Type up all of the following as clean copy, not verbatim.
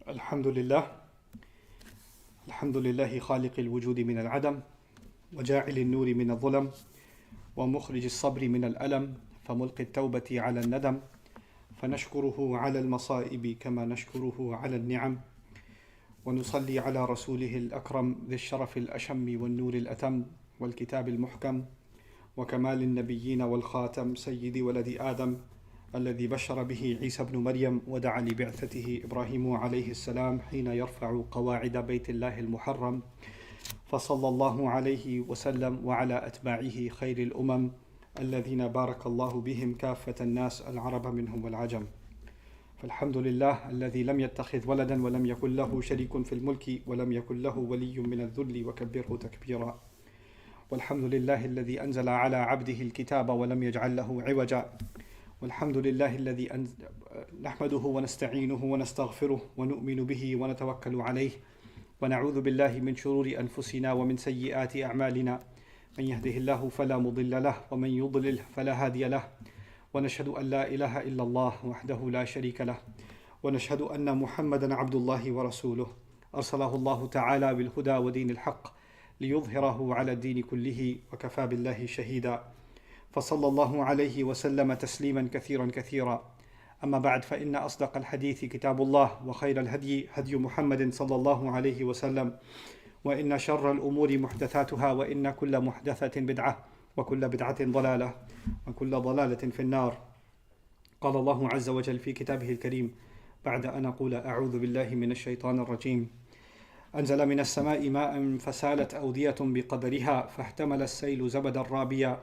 الحمد لله الحمد لله خالق الوجود من العدم وجاعل النور من الظلم ومخرج الصبر من الألم فملقي التوبة على الندم فنشكره على المصائب كما نشكره على النعم ونصلي على رسوله الأكرم ذي الشرف الأشم والنور الأتم والكتاب المحكم وكمال النبيين والخاتم سيد ولد آدم الذي بشر به عيسى بن مريم ودعا لبعثته إبراهيم عليه السلام حين يرفع قواعد بيت الله المحرم فصلى الله عليه وسلم وعلى أتباعه خير الأمم الذين بارك الله بهم كافة الناس العرب منهم والعجم. فالحمد لله الذي لم يتخذ ولدا ولم يكن له شريك في الملك ولم يكن له ولي من الذل وكبره تكبيرا. والحمد لله الذي أنزل على عبده الكتاب ولم يجعل له عوجا. والحمد لله الذي نحمده ونستعينه ونستغفره ونؤمن به ونتوكل عليه ونعوذ بالله من شرور أنفسنا ومن سيئات أعمالنا من يهده الله فلا مضل له ومن يضلل فلا هادي له ونشهد أن لا إله إلا الله وحده لا شريك له ونشهد أن محمدا عبد الله ورسوله أرسله الله تعالى بالهدى ودين الحق ليظهره على الدين كله وكفى بالله شهيدا. فصلى الله عليه وسلم تسليما كثيرا أما بعد فإن أصدق الحديث كتاب الله وخير الهدي هدي محمد صلى الله عليه وسلم وإن شر الأمور محدثاتها وإن كل محدثة بدعة وكل بدعة ضلالة وكل ضلالة في النار. قال الله عز وجل في كتابه الكريم بعد أن أقول أعوذ بالله من الشيطان الرجيم أنزل من السماء ماء فسالت أودية بقدرها فاحتمل السيل زبدا رابيا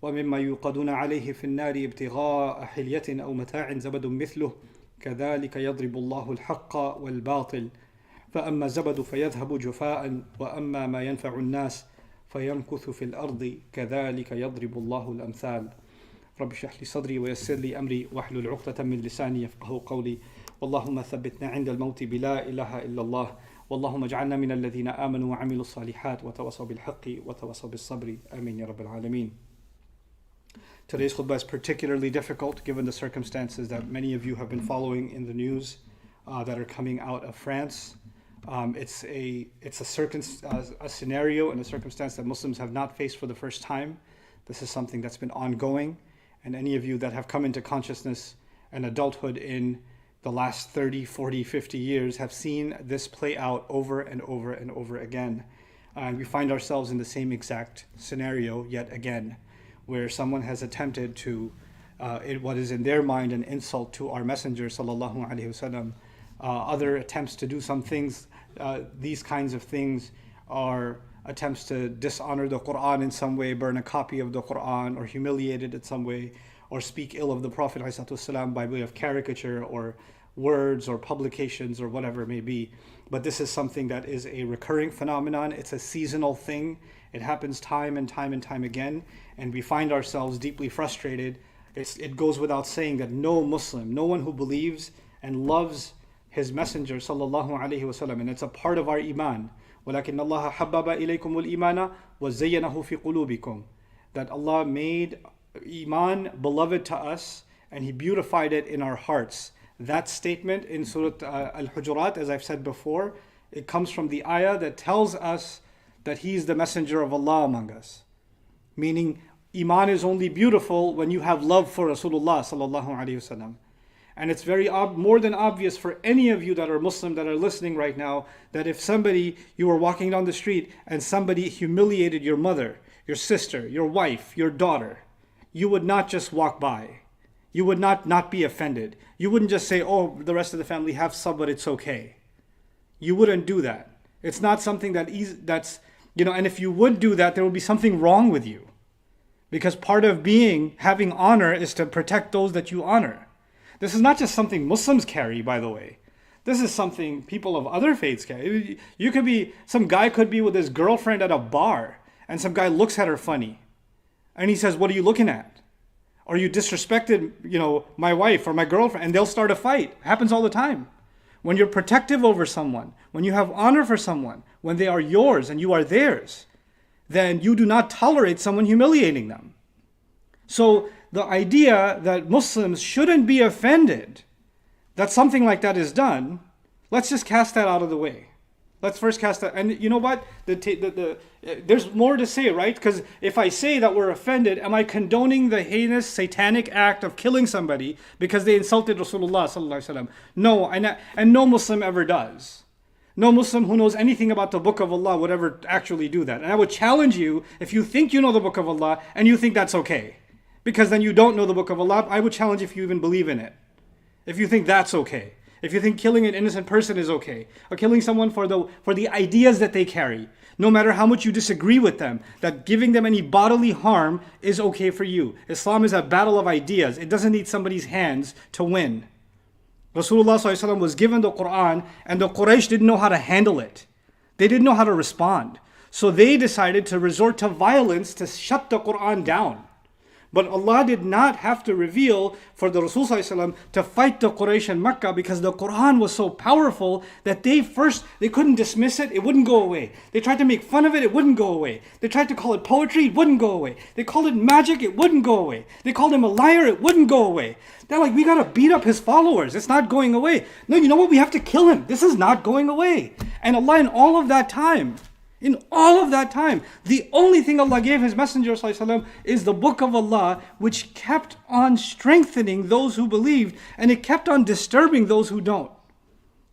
ومما يوقدون عليه في النار ابتغاء حلية أو متاع زبد مثله كذلك يضرب الله الحق والباطل فأما الزبد فيذهب جفاء وأما ما ينفع الناس فيمكث في الأرض كذلك يضرب الله الأمثال. رب اشرح لي صدري ويسر لي أمري واحلل عقدة من لساني يفقهوا قولي. واللهم ثبتنا عند الموت بلا إله إلا الله واللهم اجعلنا من الذين آمنوا وعملوا الصالحات وتواصوا بالحق وتواصوا بالصبر آمين يا رب العالمين. Today's khutbah is particularly difficult given the circumstances that many of you have been following in the news that are coming out of France. It's a scenario and a circumstance that Muslims have not faced for the first time. This is something that's been ongoing, and any of you that have come into consciousness and adulthood in the last 30, 40, 50 years have seen this play out over and over and over again. And we find ourselves in the same exact scenario yet again, where someone has attempted to, what is in their mind an insult to our Messenger sallallahu alaihi wasallam. Other attempts to do some things, these kinds of things are attempts to dishonor the Quran in some way, burn a copy of the Quran, or humiliate it in some way, or speak ill of the Prophet ﷺ by way of caricature or words or publications or whatever it may be. But this is something that is a recurring phenomenon. It's a seasonal thing. It happens time and time again, and we find ourselves deeply frustrated. It goes without saying that no Muslim, no one who believes and loves his Messenger sallallahu alaihi wasallam, and it's a part of our iman. وَلَكِنَّ اللَّهَ حَبَّبَ إِلَيْكُمُ الْإِيمَانَ وَزَيَّنَهُ فِي قُلُوبِكُمْ. That Allah made iman beloved to us and He beautified it in our hearts. That statement in Surah Al-Hujurat, as I've said before, it comes from the ayah that tells us that He is the Messenger of Allah among us. Meaning, iman is only beautiful when you have love for Rasulullah sallallahu alaihi wasallam. And it's very more than obvious for any of you that are Muslim that are listening right now, that if you were walking down the street and somebody humiliated your mother, your sister, your wife, your daughter, you would not just walk by. You would not be offended. You wouldn't just say, oh, the rest of the family have sabr, it's okay. You wouldn't do that. It's not something that's, and if you would do that, there would be something wrong with you. Because part of having honor is to protect those that you honor. This is not just something Muslims carry, by the way. This is something people of other faiths carry. Some guy could be with his girlfriend at a bar, and some guy looks at her funny. And he says, what are you looking at? Or you disrespected, my wife or my girlfriend, and they'll start a fight. It happens all the time. When you're protective over someone, when you have honor for someone, when they are yours and you are theirs, then you do not tolerate someone humiliating them. So the idea that Muslims shouldn't be offended that something like that is done, Let's just cast that out of the way. Let's first cast that. And you know what? There's more to say, right? Because if I say that we're offended, am I condoning the heinous satanic act of killing somebody because they insulted Rasulullah sallallahu alaihi wasallam? No, and no Muslim ever does. No Muslim who knows anything about the Book of Allah would ever actually do that. And I would challenge you, if you think you know the Book of Allah and you think that's okay, because then you don't know the Book of Allah, I would challenge if you even believe in it. If you think that's okay. If you think killing an innocent person is okay, or killing someone for the ideas that they carry, no matter how much you disagree with them, that giving them any bodily harm is okay for you. Islam is a battle of ideas. It doesn't need somebody's hands to win. Rasulullah ﷺ was given the Quran, and the Quraysh didn't know how to handle it. They didn't know how to respond. So they decided to resort to violence to shut the Quran down. But Allah did not have to reveal for the Rasul ﷺ to fight the Quraysh in Makkah, because the Quran was so powerful that they couldn't dismiss it, it wouldn't go away. They tried to make fun of it, it wouldn't go away. They tried to call it poetry, it wouldn't go away. They called it magic, it wouldn't go away. They called him a liar, it wouldn't go away. They're like, we gotta beat up his followers, it's not going away. No, you know what, we have to kill him, this is not going away. And Allah in all of that time, the only thing Allah gave His Messenger ﷺ is the Book of Allah, which kept on strengthening those who believed, and it kept on disturbing those who don't.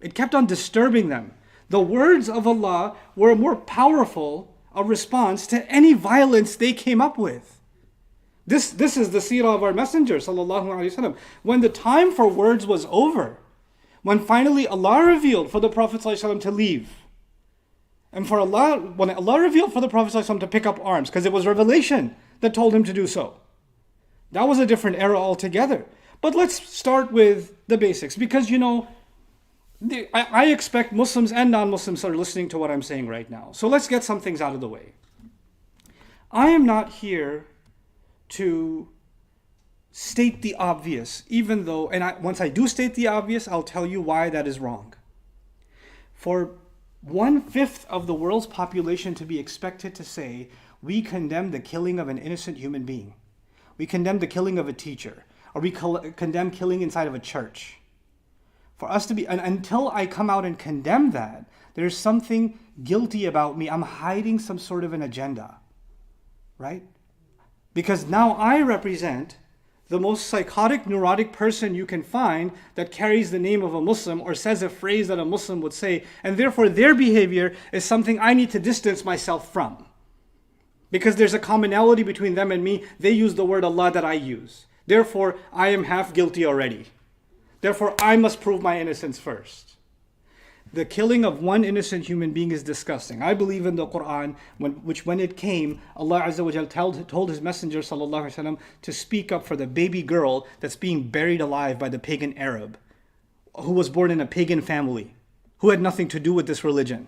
It kept on disturbing them. The words of Allah were more powerful a response to any violence they came up with. This is the seerah of our Messenger ﷺ. When the time for words was over, when finally Allah revealed for the Prophet ﷺ to leave, and when Allah revealed for the Prophet ﷺ to pick up arms, because it was revelation that told him to do so. That was a different era altogether. But let's start with the basics, because I expect Muslims and non-Muslims are listening to what I'm saying right now. So let's get some things out of the way. I am not here to state the obvious, even though, once I do state the obvious, I'll tell you why that is wrong. For 1/5 of the world's population to be expected to say, we condemn the killing of an innocent human being, we condemn the killing of a teacher, or we condemn killing inside of a church. For us to be, and until I come out and condemn that, there's something guilty about me. I'm hiding some sort of an agenda, right? Because now I represent the most psychotic, neurotic person you can find that carries the name of a Muslim or says a phrase that a Muslim would say, and therefore their behavior is something I need to distance myself from. Because there's a commonality between them and me. They use the word Allah that I use. Therefore, I am half guilty already. Therefore, I must prove my innocence first. The killing of one innocent human being is disgusting. I believe in the Quran, when it came, Allah Azza wa Jal told His Messenger sallallahu alaihi wasallam to speak up for the baby girl that's being buried alive by the pagan Arab, who was born in a pagan family, who had nothing to do with this religion.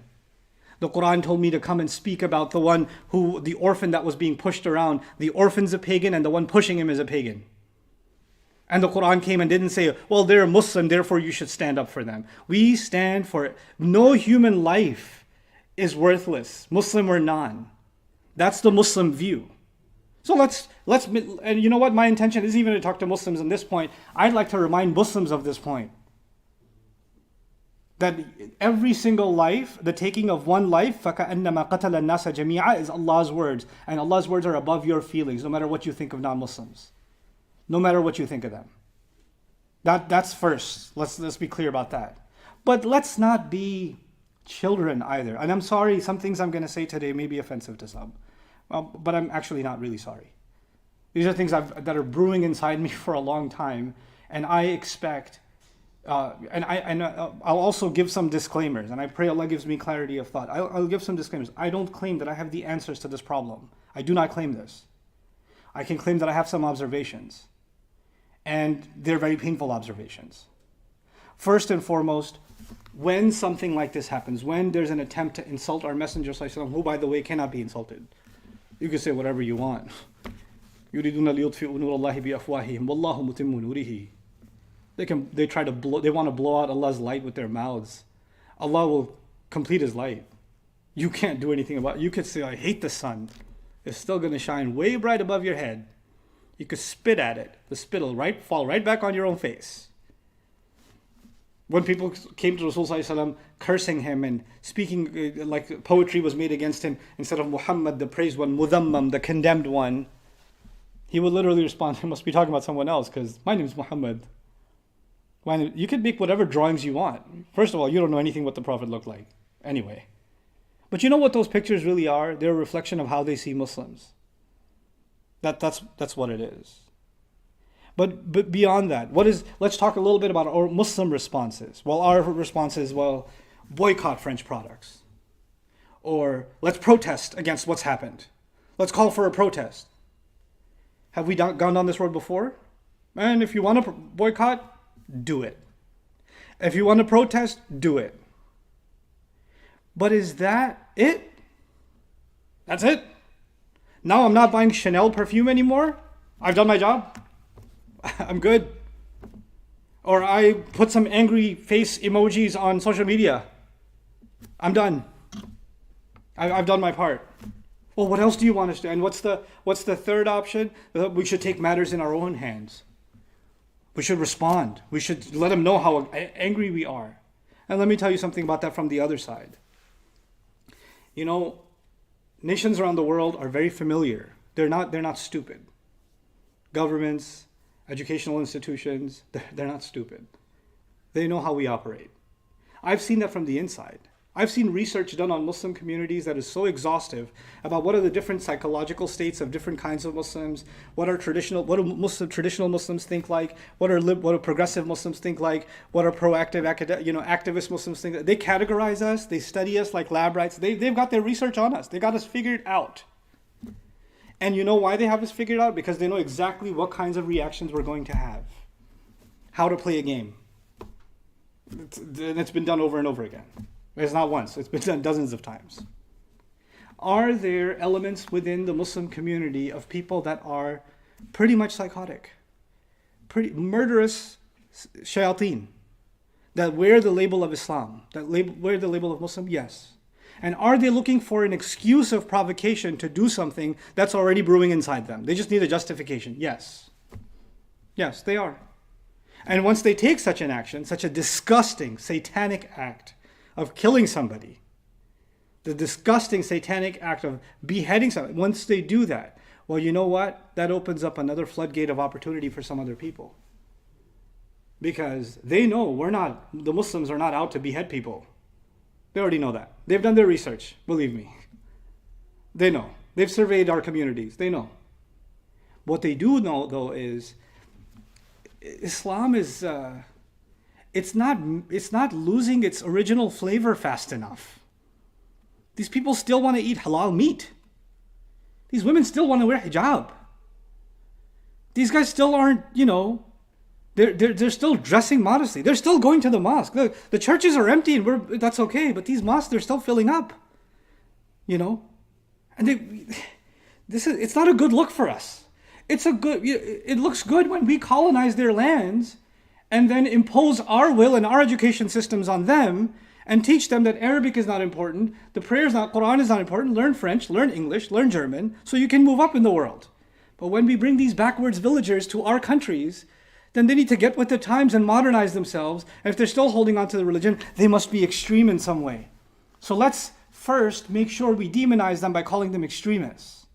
The Quran told me to come and speak about the orphan that was being pushed around. The orphan's a pagan and the one pushing him is a pagan. And the Quran came and didn't say, well, they're a Muslim, therefore you should stand up for them. We stand for it. No human life is worthless, Muslim or non. That's the Muslim view. So let's, and you know what? My intention isn't even to talk to Muslims on this point. I'd like to remind Muslims of this point. That every single life, the taking of one life, فَكَأَنَّمَا قَتَلَ النَّاسَ جَمِيعًا, is Allah's words. And Allah's words are above your feelings, no matter what you think of non-Muslims. No matter what you think of them. That's first. Let's be clear about that. But let's not be children either. And I'm sorry, some things I'm going to say today may be offensive to some. But I'm actually not really sorry. These are things that are brewing inside me for a long time. And I expect, I'll also give some disclaimers. And I pray Allah gives me clarity of thought. I'll give some disclaimers. I don't claim that I have the answers to this problem. I do not claim this. I can claim that I have some observations. And they're very painful observations. First and foremost, when something like this happens, when there's an attempt to insult our Messenger ﷺ, who, by the way, cannot be insulted. You can say whatever you want. يُرِيدُونَ لِيُطْفِئُوا نُورَ اللَّهِ بِأَفْوَاهِهِمْ وَاللَّهُ مُتِمُّ نُورِهِ. They want to blow out Allah's light with their mouths. Allah will complete His light. You can't do anything about it. You could say, I hate the sun. It's still going to shine way bright above your head. You could spit at it. The spit will fall right back on your own face. When people came to Rasulullah cursing him and speaking like poetry was made against him, instead of Muhammad, the praised one, Mudhammam, the condemned one, he would literally respond, "I must be talking about someone else because my name is Muhammad." When you can make whatever drawings you want. First of all, you don't know anything what the Prophet looked like anyway. But you know what those pictures really are? They're a reflection of how they see Muslims. That's what it is. But beyond that, let's talk a little bit about our Muslim responses. Well, our response is, well, boycott French products. Or let's protest against what's happened. Let's call for a protest. Have we gone down this road before? And if you want to boycott, do it. If you want to protest, do it. But is that it? That's it? Now I'm not buying Chanel perfume anymore? I've done my job? I'm good. Or I put some angry face emojis on social media. I'm done. I've done my part. Well, what else do you want us to do? And what's the third option? We should take matters in our own hands. We should respond. We should let them know how angry we are. And let me tell you something about that from the other side. You know, nations around the world are very familiar. They're not stupid. Governments, educational institutions, they're not stupid. They know how we operate. I've seen that from the inside. I've seen research done on Muslim communities that is so exhaustive about what are the different psychological states of different kinds of Muslims, what do traditional Muslims think like, what do progressive Muslims think like, what are proactive activist Muslims think like. They categorize us, they study us like lab rats. They've got their research on us. They got us figured out. And you know why they have us figured out? Because they know exactly what kinds of reactions we're going to have. How to play a game. It's been done over and over again. It's not once, it's been done dozens of times. Are there elements within the Muslim community of people that are pretty much psychotic, pretty murderous shayateen, that wear the label of Islam, that wear the label of Muslim? Yes. And are they looking for an excuse of provocation to do something that's already brewing inside them? They just need a justification. Yes. Yes, they are. And once they take such an action, such a disgusting, satanic act of killing somebody, the disgusting satanic act of beheading somebody, once they do that, well, you know what? That opens up another floodgate of opportunity for some other people. Because they know the Muslims are not out to behead people. They already know that. They've done their research, believe me. They know. They've surveyed our communities. They know. What they do know, though, is Islam is... It's not losing its original flavor fast enough. These people still want to eat halal meat. These women still want to wear hijab. These guys still aren't, they're still dressing modestly. They're still going to the mosque. The churches are empty and that's okay, but these mosques, they're still filling up. And it's not a good look for us. It looks good when we colonize their lands and then impose our will and our education systems on them and teach them that Arabic is not important, the prayer is not, Quran is not important, learn French, learn English, learn German, so you can move up in the world. But when we bring these backwards villagers to our countries, then they need to get with the times and modernize themselves. And if they're still holding on to the religion, they must be extreme in some way. So let's first make sure we demonize them by calling them extremists,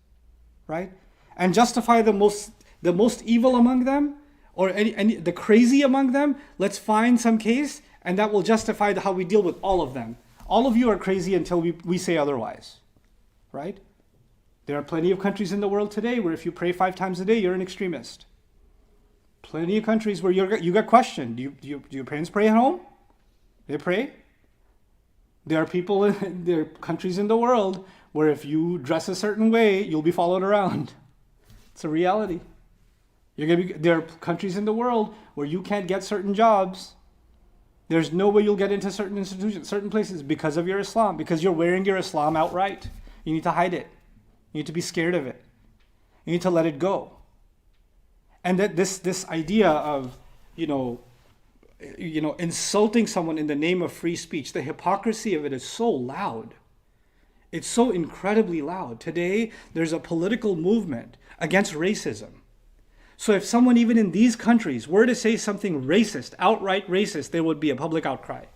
right? And justify the most evil among them, or the crazy among them. Let's find some case, and that will justify how we deal with all of them. All of you are crazy until we say otherwise, right? There are plenty of countries in the world today where if you pray 5 times a day, you're an extremist. Plenty of countries where you got questioned. Do your parents pray at home? They pray? There are countries in the world where if you dress a certain way, you'll be followed around. It's a reality. There are countries in the world where you can't get certain jobs. There's no way you'll get into certain institutions, certain places because of your Islam, because you're wearing your Islam outright. You need to hide it. You need to be scared of it. You need to let it go. And that this idea of, insulting someone in the name of free speech, the hypocrisy of it is so loud. It's so incredibly loud. Today, there's a political movement against racism. So if someone even in these countries were to say something racist, outright racist, there would be a public outcry.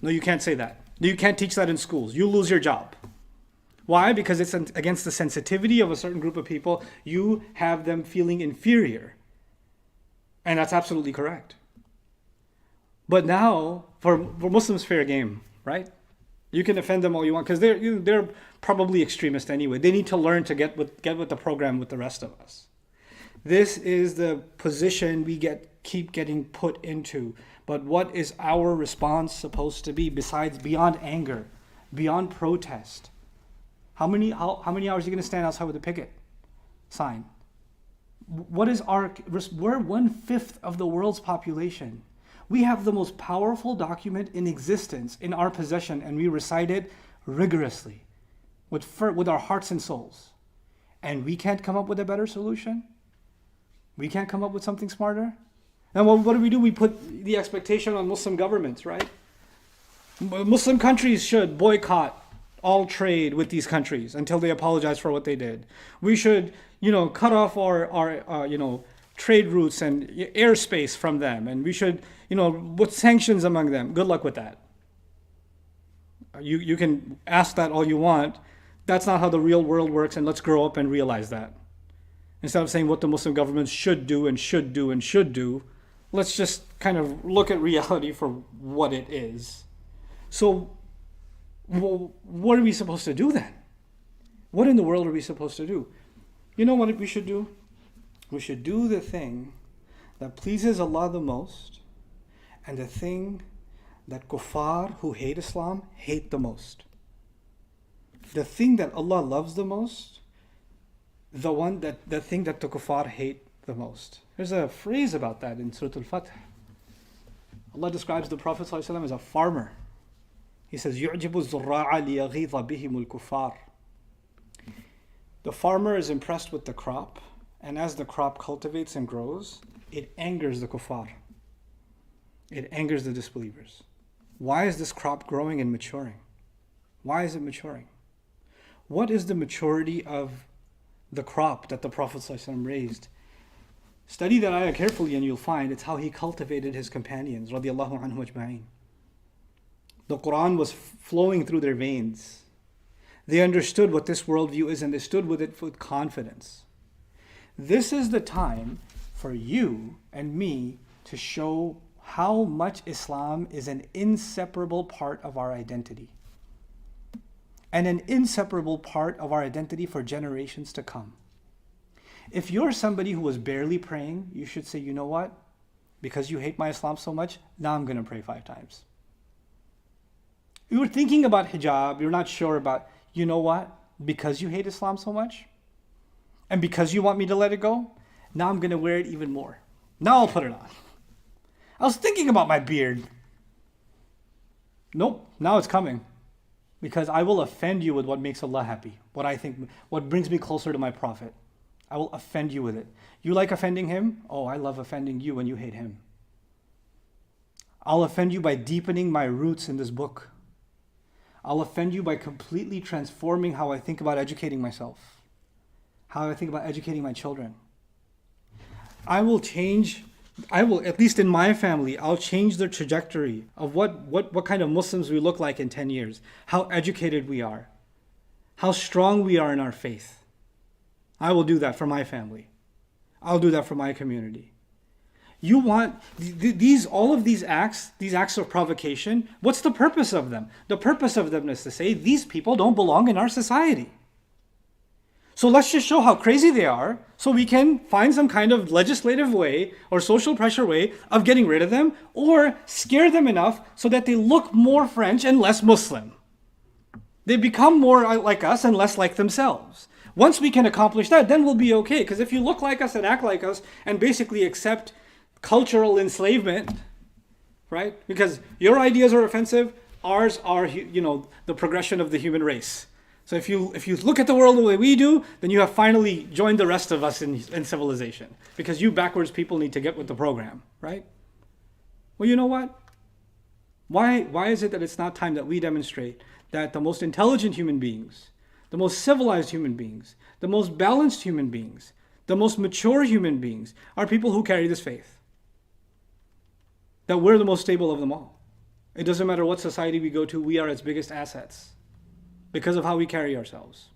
No, you can't say that. You can't teach that in schools. You lose your job. Why? Because it's against the sensitivity of a certain group of people. You have them feeling inferior. And that's absolutely correct. But now, for Muslims, fair game, right? You can offend them all you want because they're probably extremist anyway. They need to learn to get with the program with the rest of us. This is the position we keep getting put into. But what is our response supposed to be besides beyond anger, beyond protest? How many hours are you going to stand outside with a picket sign? What is we're 1/5 of the world's population. We have the most powerful document in existence in our possession, and we recite it rigorously with our hearts and souls. And we can't come up with a better solution? We can't come up with something smarter? And what do? We put the expectation on Muslim governments, right? Muslim countries should boycott all trade with these countries until they apologize for what they did. We should, cut off our trade routes and airspace from them, and we should, put sanctions among them. Good luck with that. You can ask that all you want. That's not how the real world works, and let's grow up and realize that. Instead of saying what the Muslim governments should do and should do and should do, let's just kind of look at reality for what it is. So, what are we supposed to do then? What in the world are we supposed to do? You know what we should do? We should do the thing that pleases Allah the most, and the thing that kuffar who hate Islam hate the most. The thing that Allah loves the most, the thing that the kuffar hate the most. There's a phrase about that in Surah Al-Fath. Allah describes the Prophet ﷺ as a farmer. He says, يُعْجِبُ الزُّرَّاعَ لِيَغِيظَ بِهِمُ الْكُفَّارِ. The farmer is impressed with the crop, and as the crop cultivates and grows, it angers the kuffar. It angers the disbelievers. Why is this crop growing and maturing? Why is it maturing? What is the maturity of the crop that the Prophet ﷺ raised? Study that ayah carefully and you'll find it's how he cultivated his companions, radiyallahu anhum ajma'in. The Quran was flowing through their veins. They understood what this worldview is and they stood with it with confidence. This is the time for you and me to show how much Islam is an inseparable part of our identity. And an inseparable part of our identity for generations to come. If you're somebody who was barely praying, you should say, you know what? Because you hate my Islam so much, now I'm going to pray 5 times. You were thinking about hijab, you're not sure about, you know what? Because you hate Islam so much, and because you want me to let it go, now I'm going to wear it even more. Now I'll put it on. I was thinking about my beard. Nope, now it's coming. Because I will offend you with what makes Allah happy. What brings me closer to my Prophet. I will offend you with it. You like offending him? Oh, I love offending you when you hate him. I'll offend you by deepening my roots in this book. I'll offend you by completely transforming how I think about educating myself. How I think about educating my children. I will, at least in my family, I'll change the trajectory of what kind of Muslims we look like in 10 years. How educated we are. How strong we are in our faith. I will do that for my family. I'll do that for my community. You want all of these acts of provocation, what's the purpose of them? The purpose of them is to say these people don't belong in our society. So let's just show how crazy they are so we can find some kind of legislative way or social pressure way of getting rid of them, or scare them enough so that they look more French and less Muslim. They become more like us and less like themselves. Once we can accomplish that, then we'll be okay. Because if you look like us and act like us and basically accept cultural enslavement, right? Because your ideas are offensive, ours are, the progression of the human race. So if you look at the world the way we do, then you have finally joined the rest of us in civilization. Because you backwards people need to get with the program, right? Well, you know what? Why is it that it's not time that we demonstrate that the most intelligent human beings, the most civilized human beings, the most balanced human beings, The most mature human beings are people who carry this faith. That we're the most stable of them all. It doesn't matter what society we go to, we are its biggest assets because of how we carry ourselves.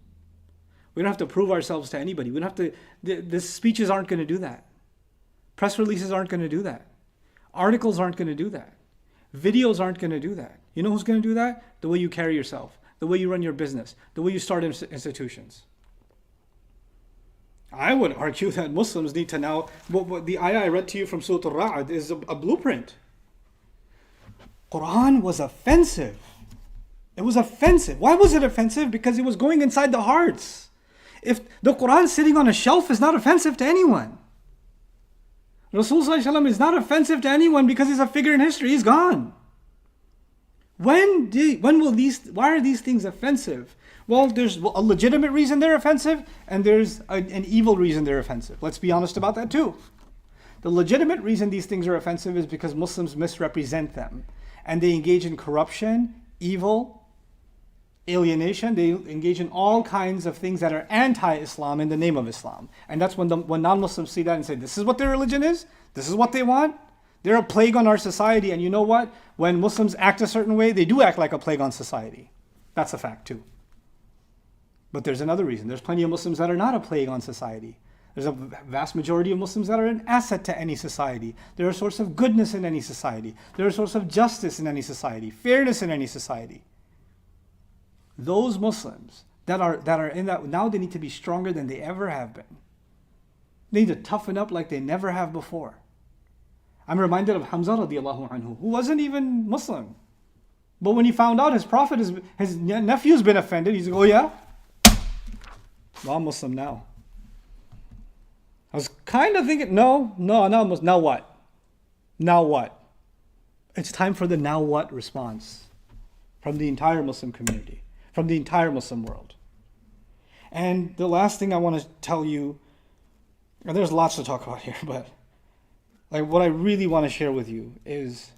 We don't have to prove ourselves to anybody. We don't have to, the speeches aren't going to do that. Press releases aren't going to do that. Articles aren't going to do that. Videos aren't going to do that. You know who's going to do that? The way you carry yourself, the way you run your business, the way you start institutions. I would argue that Muslims need to now, the ayah I read to you from Surah Al-Ra'd is a blueprint. Quran was offensive. It was offensive. Why was it offensive? Because it was going inside the hearts. If the Quran sitting on a shelf is not offensive to anyone. Rasulullah is not offensive to anyone because he's a figure in history. He's gone. Why are these things offensive? Well, there's a legitimate reason they're offensive, and there's an evil reason they're offensive. Let's be honest about that too. The legitimate reason these things are offensive is because Muslims misrepresent them, and they engage in corruption, evil, alienation. They engage in all kinds of things that are anti-Islam in the name of Islam. And that's when non-Muslims see that and say, this is what their religion is? This is what they want? They're a plague on our society. And you know what? When Muslims act a certain way, they do act like a plague on society. That's a fact too. But there's another reason. There's plenty of Muslims that are not a plague on society. There's a vast majority of Muslims that are an asset to any society. They're a source of goodness in any society. They're a source of justice in any society, fairness in any society. Those Muslims that are in that, now they need to be stronger than they ever have been. They need to toughen up like they never have before. I'm reminded of Hamza radiallahu anhu, who wasn't even Muslim. But when he found out his prophet, his nephew's been offended, he's like, oh yeah? Well, I'm Muslim now. I was kind of thinking, no, now what? Now what? It's time for the now what response from the entire Muslim community, from the entire Muslim world. And the last thing I want to tell you, and there's lots to talk about here, but like what I really want to share with you is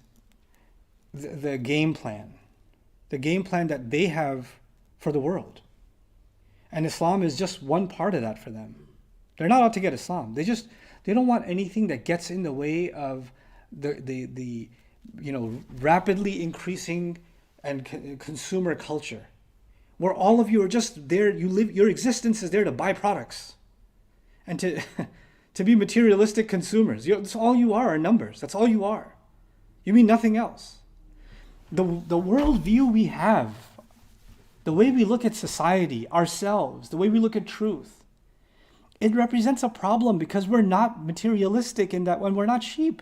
the game plan that they have for the world. And Islam is just one part of that for them. They're not out to get Islam. They don't want anything that gets in the way of the rapidly increasing and consumer culture, where all of you are just there. You live. Your existence is there to buy products, and to to be materialistic consumers. That's all you are numbers. That's all you are. You mean nothing else. The worldview we have, the way we look at society, ourselves, the way we look at truth, it represents a problem because we're not materialistic in that when we're not sheep.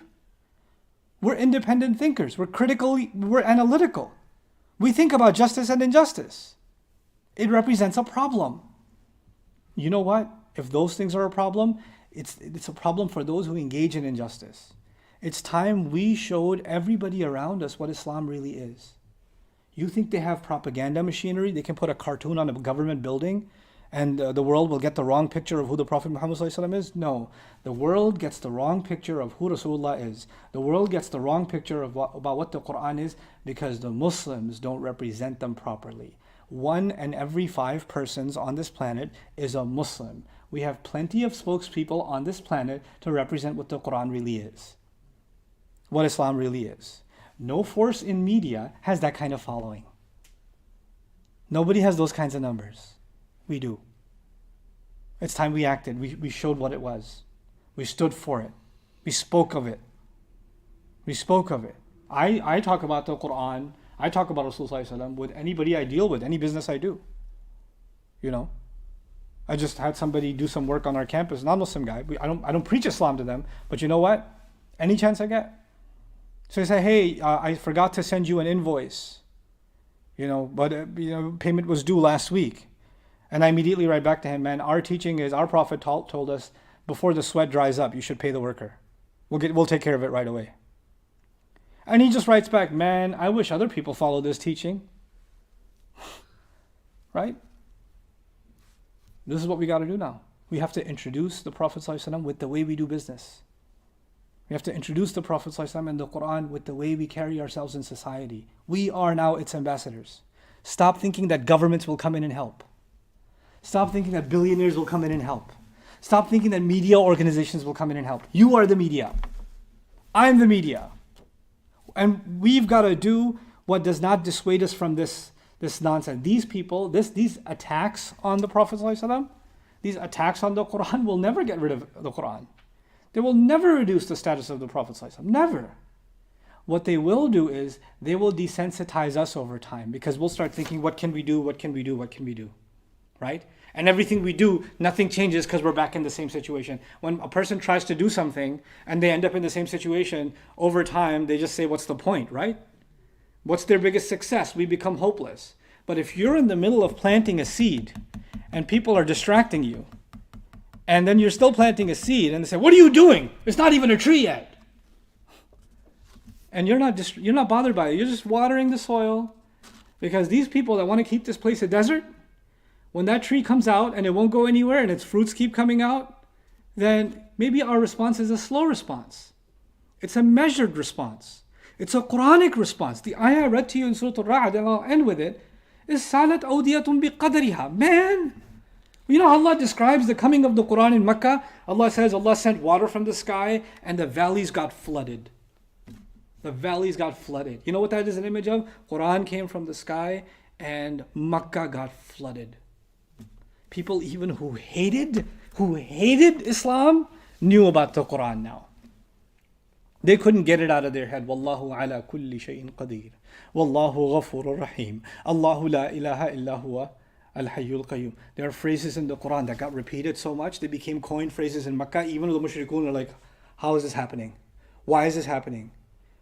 We're independent thinkers. We're analytical. We think about justice and injustice. It represents a problem. You know what? If those things are a problem, it's a problem for those who engage in injustice. It's time we showed everybody around us what Islam really is. You think they have propaganda machinery? They can put a cartoon on a government building and the world will get the wrong picture of who the Prophet Muhammad ﷺ is? No. The world gets the wrong picture of who Rasulullah is. The world gets the wrong picture of about what the Quran is because the Muslims don't represent them properly. 1 in every 5 persons on this planet is a Muslim. We have plenty of spokespeople on this planet to represent what the Quran really is, what Islam really is. No force in media has that kind of following. Nobody has those kinds of numbers. We do. It's time we acted. We showed what it was. We stood for it. We spoke of it. We spoke of it. I talk about the Quran. I talk about Rasulullah with anybody I deal with, any business I do. You know, I just had somebody do some work on our campus, non-Muslim guy. I don't preach Islam to them, but you know what? Any chance I get. So I say, hey, I forgot to send you an invoice. But payment was due last week. And I immediately write back to him, man, our teaching is, our Prophet told us, before the sweat dries up, you should pay the worker. We'll take care of it right away. And he just writes back, man, I wish other people followed this teaching. Right? This is what we got to do now. We have to introduce the Prophet ﷺ with the way we do business. We have to introduce the Prophet ﷺ and the Quran with the way we carry ourselves in society. We are now its ambassadors. Stop thinking that governments will come in and help. Stop thinking that billionaires will come in and help. Stop thinking that media organizations will come in and help. You are the media. I'm the media. And we've got to do what does not dissuade us from this nonsense. These people, these attacks on the Prophet ﷺ, these attacks on the Quran will never get rid of the Quran. They will never reduce the status of the Prophet ﷺ. Never. What they will do is they will desensitize us over time, because we'll start thinking, what can we do? What can we do? What can we do? Right? And everything we do, nothing changes because we're back in the same situation. When a person tries to do something and they end up in the same situation, over time, they just say, what's the point, right? What's their biggest success? We become hopeless. But if you're in the middle of planting a seed and people are distracting you, and then you're still planting a seed and they say, what are you doing? It's not even a tree yet. And you're not bothered by it. You're just watering the soil, because these people that want to keep this place a desert, when that tree comes out and it won't go anywhere and its fruits keep coming out, then maybe our response is a slow response. It's a measured response. It's a Quranic response. The ayah I read to you in Surah Al-Ra'd, and I'll end with it, is salat awdiyatun biqadriha. Man, you know Allah describes the coming of the Quran in Mecca. Allah says Allah sent water from the sky and the valleys got flooded. The valleys got flooded. You know what that is an image of? Quran came from the sky and Mecca got flooded. People even who hated Islam knew about the Quran now. They couldn't get it out of their head. Wallahu ala kulli shay'in qadir. Wallahu ghafurur rahim. Allahu la ilaha illa huwa al-hayyul qayyum. There are phrases in the Quran that got repeated so much, they became coined phrases in Makkah. Even the mushrikun are like, how is this happening? Why is this happening?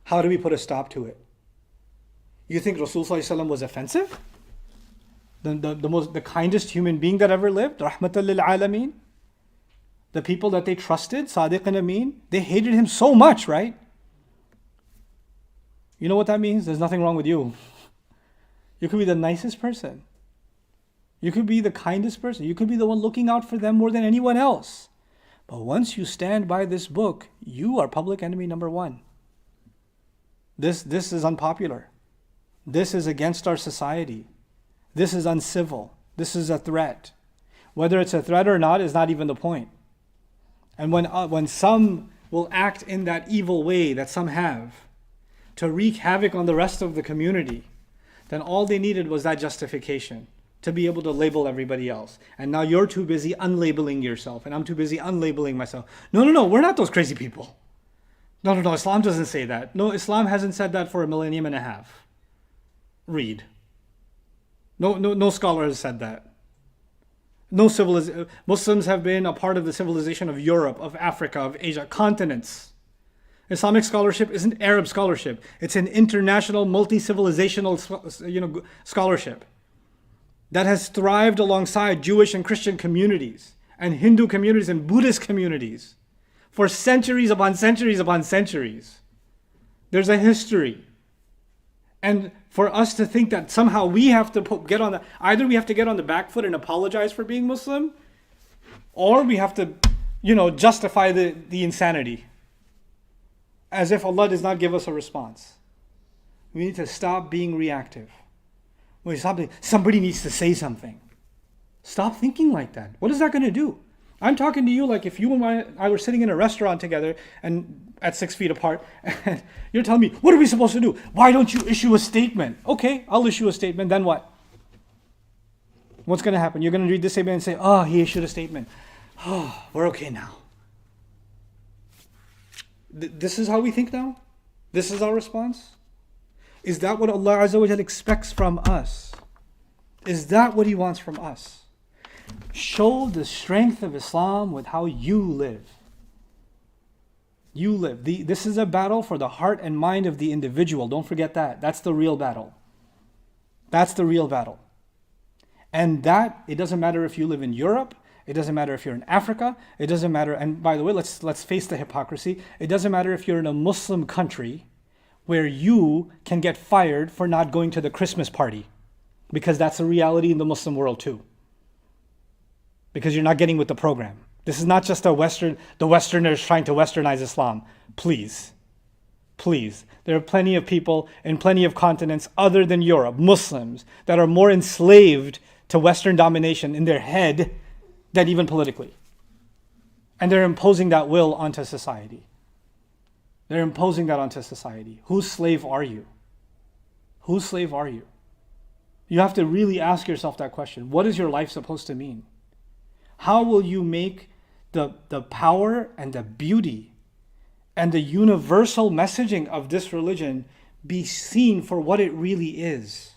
How do we put a stop to it? You think Rasulullah was offensive? The kindest human being that ever lived, rahmatan lil alameen. The people that they trusted, Sadiq and Ameen, they hated him so much, right? You know what that means? There's nothing wrong with you. You could be the nicest person. You could be the kindest person. You could be the one looking out for them more than anyone else. But once you stand by this book, you are public enemy number one. This is unpopular. This is against our society. This is uncivil. This is a threat. Whether it's a threat or not is not even the point. And when some will act in that evil way that some have, to wreak havoc on the rest of the community, then all they needed was that justification to be able to label everybody else. And now you're too busy unlabeling yourself, and I'm too busy unlabeling myself. No, we're not those crazy people. No, Islam doesn't say that. No, Islam hasn't said that for 1.5 million. Read. No scholar has said that. Muslims have been a part of the civilization of Europe, of Africa, of Asia, continents. Islamic scholarship isn't Arab scholarship. It's an international, multi-civilizational, scholarship that has thrived alongside Jewish and Christian communities, and Hindu communities and Buddhist communities for centuries upon centuries upon centuries. There's a history. And for us to think that somehow we have to either we have to get on the back foot and apologize for being Muslim, or we have to, justify the insanity. As if Allah does not give us a response. We need to stop being reactive. Somebody needs to say something. Stop thinking like that. What is that going to do? I'm talking to you like if you and I were sitting in a restaurant together and at 6 feet apart, and you're telling me, what are we supposed to do? Why don't you issue a statement? Okay, I'll issue a statement, then what? What's going to happen? You're going to read this statement and say, oh, he issued a statement. Oh, we're okay now. This is how we think now? This is our response? Is that what Allah Azza wa Jalla expects from us? Is that what He wants from us? Show the strength of Islam with how you live. You live. This is a battle for the heart and mind of the individual. Don't forget that. That's the real battle. That's the real battle. And that, it doesn't matter if you live in Europe. It doesn't matter if you're in Africa. It doesn't matter. And by the way, let's face the hypocrisy. It doesn't matter if you're in a Muslim country where you can get fired for not going to the Christmas party, because that's a reality in the Muslim world too. Because you're not getting with the program. This is not just the Westerners trying to Westernize Islam. Please. There are plenty of people in plenty of continents other than Europe, Muslims, that are more enslaved to Western domination in their head than even politically. And they're imposing that will onto society. They're imposing that onto society. Whose slave are you? Whose slave are you? You have to really ask yourself that question. What is your life supposed to mean? How will you make the power and the beauty and the universal messaging of this religion be seen for what it really is?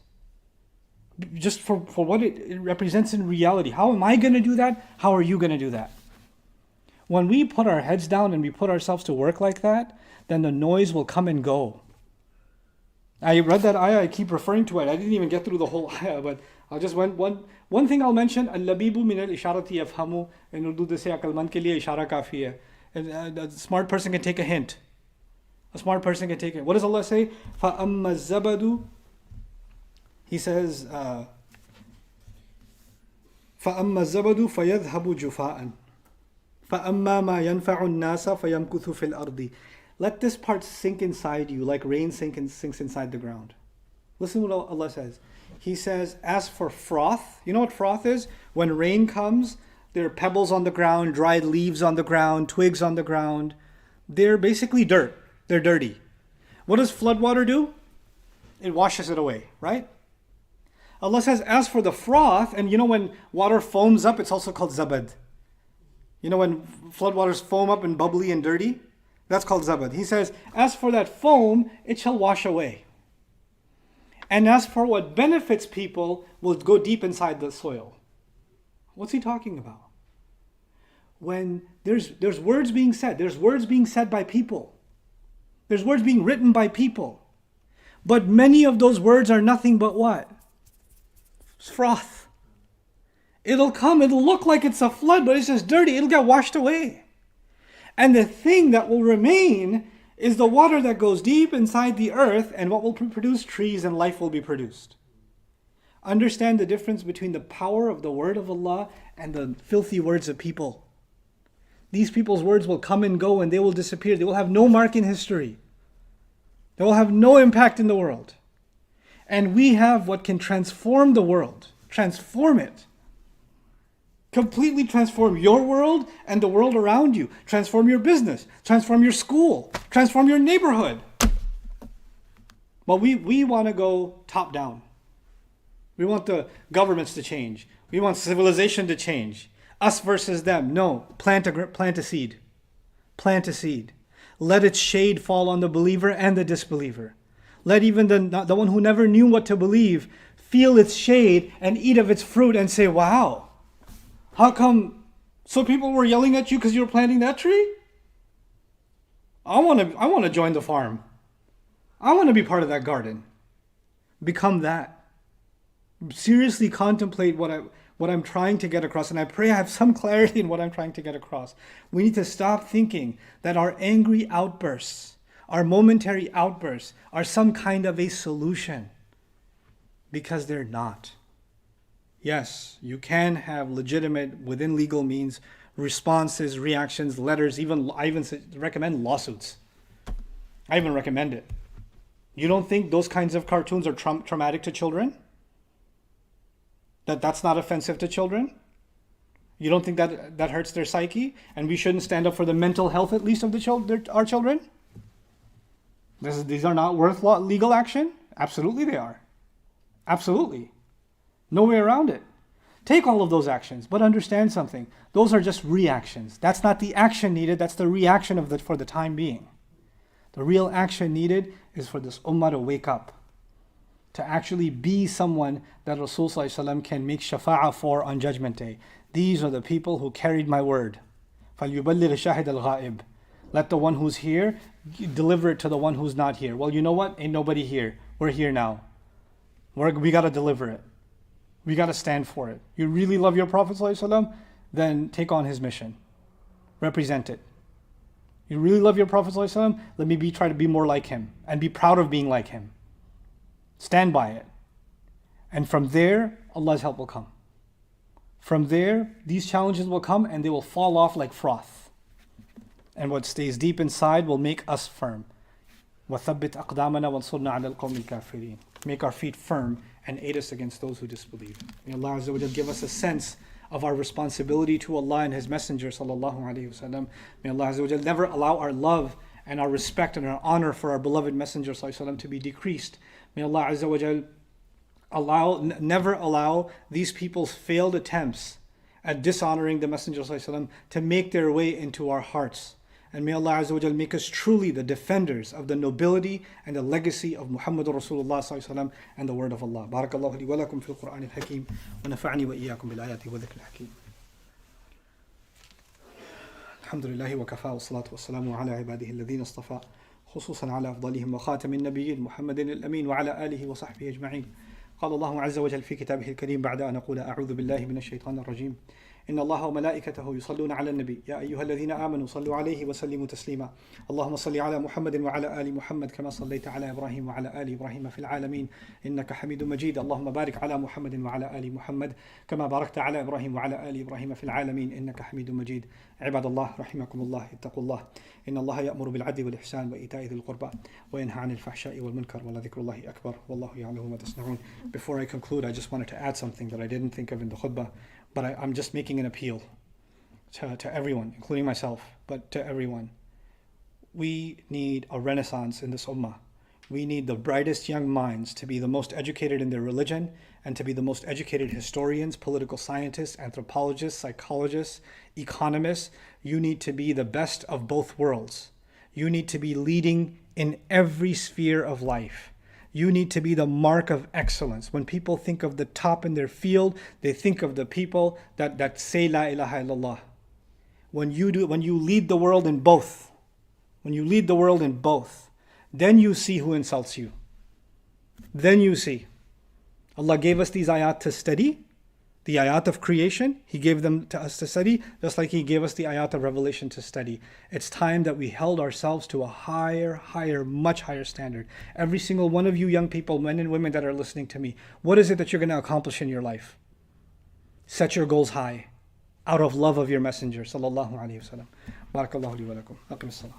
Just for what it represents in reality. How am I going to do that? How are you going to do that? When we put our heads down and we put ourselves to work like that, then the noise will come and go. I read that ayah, I keep referring to it. I didn't even get through the whole ayah, but I'll just one thing I'll mention. Al-labibu min al-isharati yafhamu. In Urdu they say aqlmand ke liye ishara kafi hai. And a smart person can take a hint. A smart person can take it. What does Allah say? فَأَمَّا الزَّبَدُ. He says, فَأَمَّا الزَّبَدُ فَيَذْهَبُ جُفَاءً فَأَمَّا مَا يَنْفَعُ النَّاسَ فَيَمْكُثُ فِي الْأَرْضِ. Let this part sink inside you like rain sinks inside the ground. Listen what Allah says. He says, as for froth, you know what froth is? When rain comes, there are pebbles on the ground, dried leaves on the ground, twigs on the ground. They're basically dirt. They're dirty. What does floodwater do? It washes it away, right? Allah says, as for the froth, and you know when water foams up, it's also called zabad. You know when floodwaters foam up and bubbly and dirty? That's called zabad. He says, as for that foam, it shall wash away. And as for what benefits people, will go deep inside the soil. What's he talking about? When there's words being said, there's words being said by people. There's words being written by people. But many of those words are nothing but what? It's froth. It'll come, it'll look like it's a flood, but it's just dirty. It'll get washed away. And the thing that will remain is the water that goes deep inside the earth, and what will produce trees and life will be produced. Understand the difference between the power of the word of Allah and the filthy words of people. These people's words will come and go and they will disappear. They will have no mark in history. They will have no impact in the world. And we have what can transform the world. Transform it. Completely transform your world and the world around you. Transform your business. Transform your school. Transform your neighborhood. But we want to go top down. We want the governments to change. We want civilization to change. Us versus them. No. Plant a seed. Plant a seed. Let its shade fall on the believer and the disbeliever. Let even the one who never knew what to believe feel its shade and eat of its fruit and say, wow. How come so people were yelling at you because you were planting that tree? I want to join the farm. I want to be part of that garden. Become that. Seriously contemplate what I'm trying to get across, and I pray I have some clarity in what I'm trying to get across. We need to stop thinking that our angry outbursts, our momentary outbursts, are some kind of a solution, because they're not. Yes, you can have legitimate, within legal means, responses, reactions, letters, I even recommend lawsuits. I even recommend it. You don't think those kinds of cartoons are traumatic to children? That's not offensive to children? You don't think that hurts their psyche? And we shouldn't stand up for the mental health, at least, of our children? These are not worth legal action? Absolutely they are. Absolutely. No way around it. Take all of those actions, but understand something. Those are just reactions. That's not the action needed. That's the reaction for the time being. The real action needed is for this ummah to wake up, to actually be someone that Rasul can make shafa'ah for on Judgment Day. These are the people who carried my word. فَلْيُبَلِّغِ شَاهِدَ الْغَائِبِ. Let the one who's here deliver it to the one who's not here. Well, you know what? Ain't nobody here. We're here now. We got to deliver it. We got to stand for it. You really love your Prophet ﷺ? Then take on his mission. Represent it. You really love your Prophet ﷺ? Let me try to be more like him and be proud of being like him. Stand by it. And from there, Allah's help will come. From there, these challenges will come and they will fall off like froth. And what stays deep inside will make us firm. وَثَبِّتْ أَقْدَامَنَا وَانْصُرْنَا عَلَى الْقَوْمِ الْكَافِرِينَ. Make our feet firm and aid us against those who disbelieve. May Allah Azza wa Jal give us a sense of our responsibility to Allah and His Messenger sallallahu alaihi wasallam. May Allah Azza wa Jal never allow our love and our respect and our honor for our beloved Messenger sallallahu alaihi wasallam to be decreased. May Allah Azza wa Jal never allow these people's failed attempts at dishonoring the Messenger sallallahu alaihi wasallam to make their way into our hearts. And may Allah Azza wa Jal make us truly the defenders of the nobility and the legacy of Muhammadur Rasulullah sallallahu alaihi wasallam and the word of Allah. Barakallahu li wa lakum fil Qur'an al-Hakim wa nafa'ani wa iyyakum bil ayati wa dhikr al-Hakim. Alhamdulillahi wa kafa wa salatu wa salamu ala ibadihi alladhina istafa khususan ala afdalihim wa khatamin nabiyyin Muhammadin al-Amin wa ala alihi wa sahbihi ajma'in. قال الله عز وجل في كتابه الكريم بعد أن أقول أعوذ بالله من الشيطان الرجيم إن الله وملائكته يصلون على النبي يا أيها الذين آمنوا صلوا عليه وسلموا تسليما اللهم صل على محمد وعلى آل محمد كما صليت على إبراهيم وعلى آل إبراهيم في العالمين إنك حميد مجيد اللهم بارك على محمد وعلى آل محمد كما باركت على إبراهيم وعلى آل إبراهيم في العالمين إنك حميد مجيد عباد الله رحمكم الله اتقوا الله إن الله يأمر بالعدل والإحسان وإيتاء ذي القربى وينهى عن الفحشاء والمنكر ولذكر الله أكبر والله يعلم ما تصنعون. Before I conclude, I just wanted to add something that I didn't think of in the khutbah, but I'm just making an appeal to everyone, including myself, but to everyone. We need a renaissance in this ummah. We need the brightest young minds to be the most educated in their religion and to be the most educated historians, political scientists, anthropologists, psychologists, economists. You need to be the best of both worlds. You need to be leading in every sphere of life. You need to be the mark of excellence. When people think of the top in their field, they think of the people that say La ilaha illallah. When you lead the world in both, then you see who insults you. Then you see. Allah gave us these ayat to study, the ayat of creation. He gave them to us to study, just like He gave us the ayat of revelation to study. It's time that we held ourselves to a higher, much higher standard. Every single one of you young people, men and women that are listening to me, what is it that you're going to accomplish in your life? Set your goals high, out of love of your messenger, sallallahu alaihi wasallam. Barakallahu li wa lakum. Aqim as-salam.